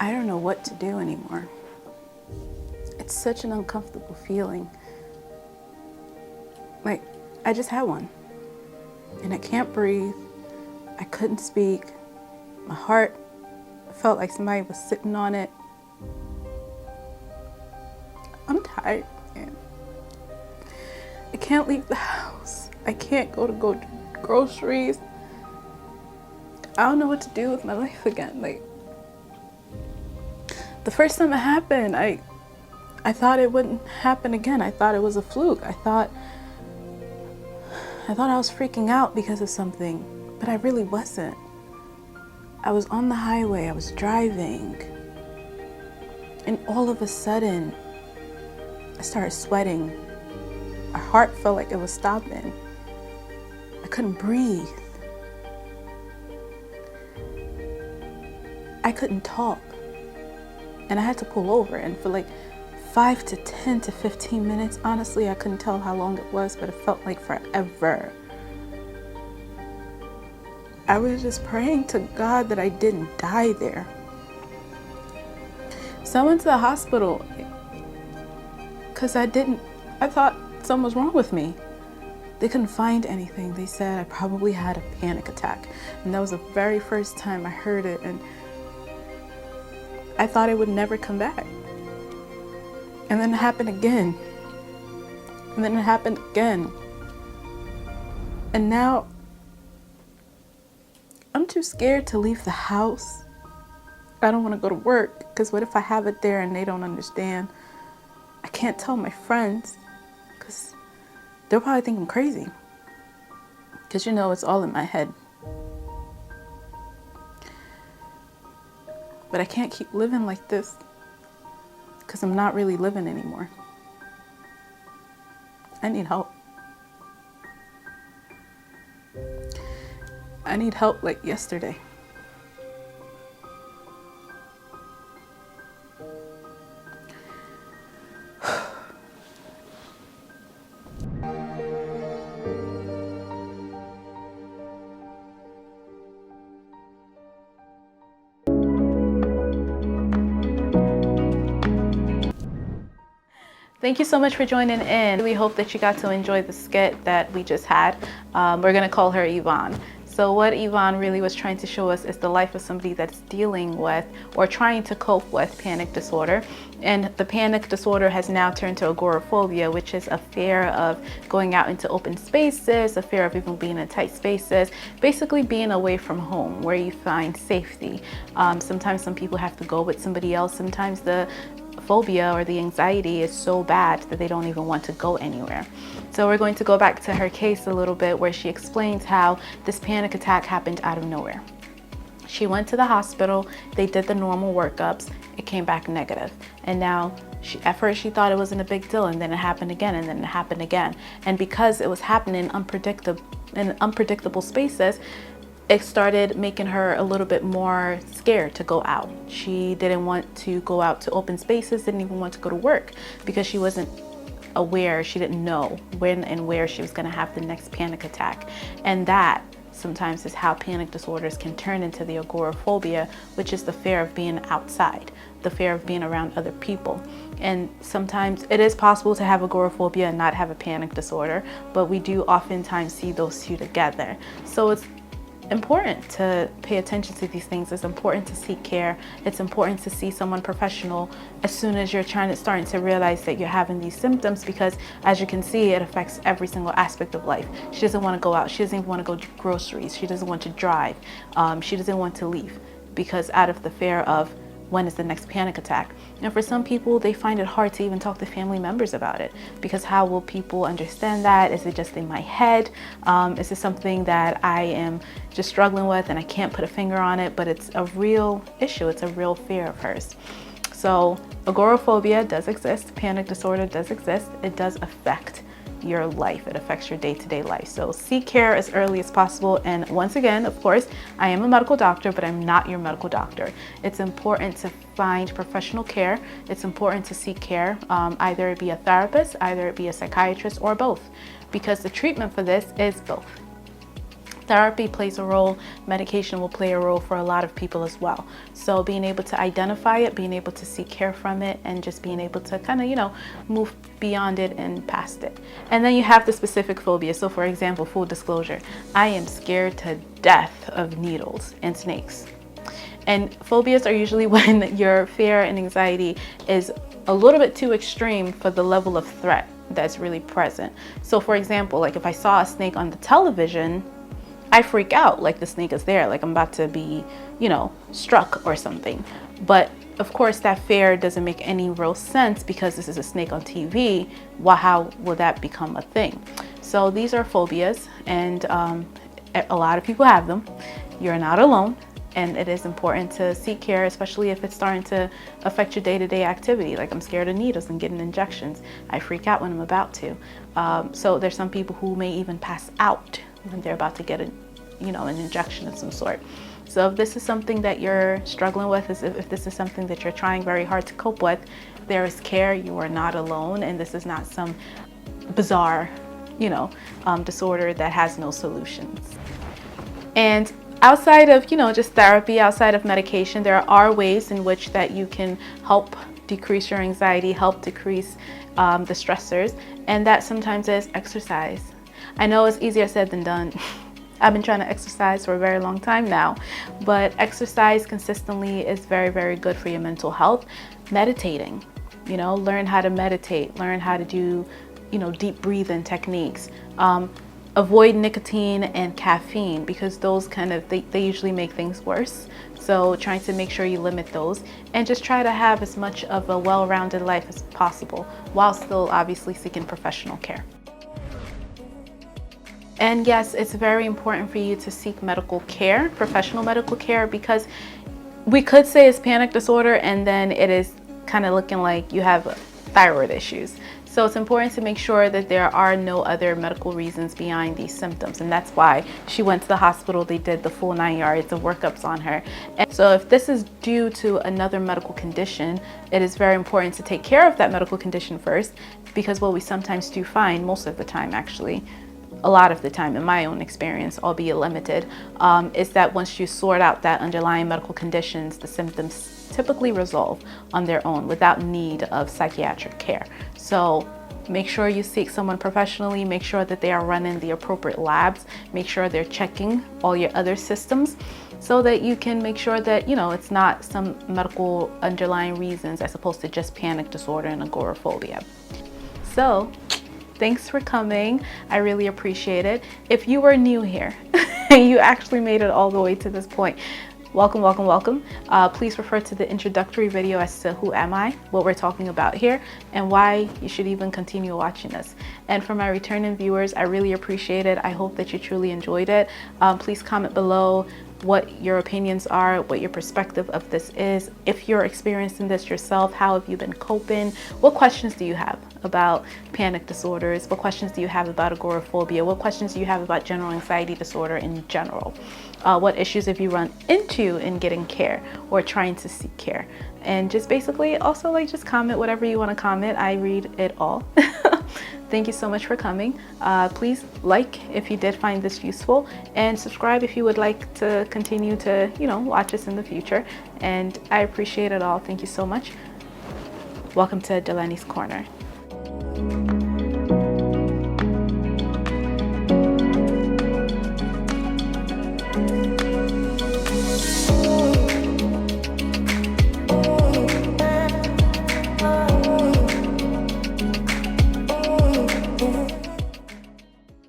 I don't know what to do anymore. It's such an uncomfortable feeling. Like, I just had one. And I can't breathe. I couldn't speak. My heart felt like somebody was sitting on it. I'm tired, man. I can't leave the house. I can't go to groceries. I don't know what to do with my life again. Like, the first time it happened, I thought it wouldn't happen again. I thought it was a fluke. I thought I was freaking out because of something, but I really wasn't. I was on the highway, I was driving, and all of a sudden, I started sweating. My heart felt like it was stopping. I couldn't breathe. I couldn't talk. And I had to pull over, and for like 5 to 10 to 15 minutes, honestly, I couldn't tell how long it was, but it felt like forever. I was just praying to God that I didn't die there. So I went to the hospital because I thought something was wrong with me. They couldn't find anything. They said I probably had a panic attack. And that was the very first time I heard it, and I thought it would never come back. And then it happened again. And then it happened again. And now I'm too scared to leave the house. I don't want to go to work because what if I have it there and they don't understand? I can't tell my friends because they'll probably think I'm crazy. Because you know, it's all in my head. But I can't keep living like this because I'm not really living anymore. I need help. I need help like yesterday. Thank you so much for joining in. We hope that you got to enjoy the skit that we just had. We're gonna call her Yvonne. So what Yvonne really was trying to show us is the life of somebody that's dealing with or trying to cope with panic disorder. And the panic disorder has now turned to agoraphobia, which is a fear of going out into open spaces, a fear of even being in tight spaces, basically being away from home where you find safety. Sometimes some people have to go with somebody else. Sometimes the phobia or the anxiety is so bad that they don't even want to go anywhere. So we're going to go back to her case a little bit where she explains how this panic attack happened out of nowhere. She went to the hospital, they did the normal workups, it came back negative. And now at first she thought it wasn't a big deal, and then it happened again, and then it happened again. And because it was happening in unpredictable spaces, it started making her a little bit more scared to go out. She didn't want to go out to open spaces, didn't even want to go to work because she wasn't aware, she didn't know when and where she was going to have the next panic attack. And that sometimes is how panic disorders can turn into the agoraphobia, which is the fear of being outside, the fear of being around other people. And sometimes it is possible to have agoraphobia and not have a panic disorder, but we do oftentimes see those two together. So it's important to pay attention to these things. It's important to seek care. It's important to see someone professional as soon as you're starting to realize that you're having these symptoms, because as you can see, it affects every single aspect of life. She doesn't want to go out. She doesn't even want to go to groceries. She doesn't want to drive. She doesn't want to leave because out of the fear of when is the next panic attack. And for some people, they find it hard to even talk to family members about it because how will people understand that? Is it just in my head? Is it something that I am just struggling with and I can't put a finger on it, but it's a real issue. It's a real fear of hers. So agoraphobia does exist. Panic disorder does exist. It does affect your life. It affects your day-to-day life. So seek care as early as possible. And once again, of course, I am a medical doctor, but I'm not your medical doctor. It's important to find professional care. It's important to seek care, either it be a therapist, either it be a psychiatrist, or both, because the treatment for this is both. Therapy plays a role, medication will play a role for a lot of people as well. So being able to identify it, being able to seek care from it, and just being able to kind of, move beyond it and past it. And then you have the specific phobia. So for example, full disclosure, I am scared to death of needles and snakes. And phobias are usually when your fear and anxiety is a little bit too extreme for the level of threat that's really present. So for example, like if I saw a snake on the television, I freak out like the snake is there, like I'm about to be, struck or something. But of course that fear doesn't make any real sense because this is a snake on TV. Well, how will that become a thing? So these are phobias, and a lot of people have them. You're not alone, and it is important to seek care, especially if it's starting to affect your day-to-day activity. Like I'm scared of needles and getting injections. I freak out when I'm about to. So there's some people who may even pass out when they're about to get an injection of some sort. So if this is something that you're struggling with, if this is something that you're trying very hard to cope with, there is care. You are not alone, and this is not some bizarre, disorder that has no solutions. And outside of, just therapy, outside of medication, there are ways in which that you can help decrease your anxiety, help decrease the stressors, and that sometimes is exercise. I know it's easier said than done. I've been trying to exercise for a very long time now, but exercise consistently is very, very good for your mental health. Meditating, learn how to meditate, learn how to do, deep breathing techniques. Avoid nicotine and caffeine because those they usually make things worse. So trying to make sure you limit those, and just try to have as much of a well-rounded life as possible while still obviously seeking professional care. And yes, it's very important for you to seek medical care, professional medical care, because we could say it's panic disorder and then it is kind of looking like you have thyroid issues. So it's important to make sure that there are no other medical reasons behind these symptoms. And that's why she went to the hospital. They did the full 9 yards of workups on her. And so if this is due to another medical condition, it is very important to take care of that medical condition first, because what we sometimes do find, most of the time actually, a lot of the time in my own experience, albeit limited, is that once you sort out that underlying medical conditions, the symptoms typically resolve on their own without need of psychiatric care. So make sure you seek someone professionally, make sure that they are running the appropriate labs, make sure they're checking all your other systems so that you can make sure that, it's not some medical underlying reasons as opposed to just panic disorder and agoraphobia. So thanks for coming. I really appreciate it. If you are new here and you actually made it all the way to this point, welcome, welcome, welcome. Please refer to the introductory video as to who am I, what we're talking about here, and why you should even continue watching this. And for my returning viewers, I really appreciate it. I hope that you truly enjoyed it. Please comment below what your opinions are, what your perspective of this is. If you're experiencing this yourself, how have you been coping? What questions do you have about panic disorders? What questions do you have about agoraphobia? What questions do you have about general anxiety disorder in general? What issues have you run into in getting care or trying to seek care? And just basically also just comment whatever you want to comment. I read it all. Thank you so much for coming. Please like if you did find this useful, and subscribe if you would like to continue to, watch us in the future. And I appreciate it all. Thank you so much. Welcome to Dolani's Corner.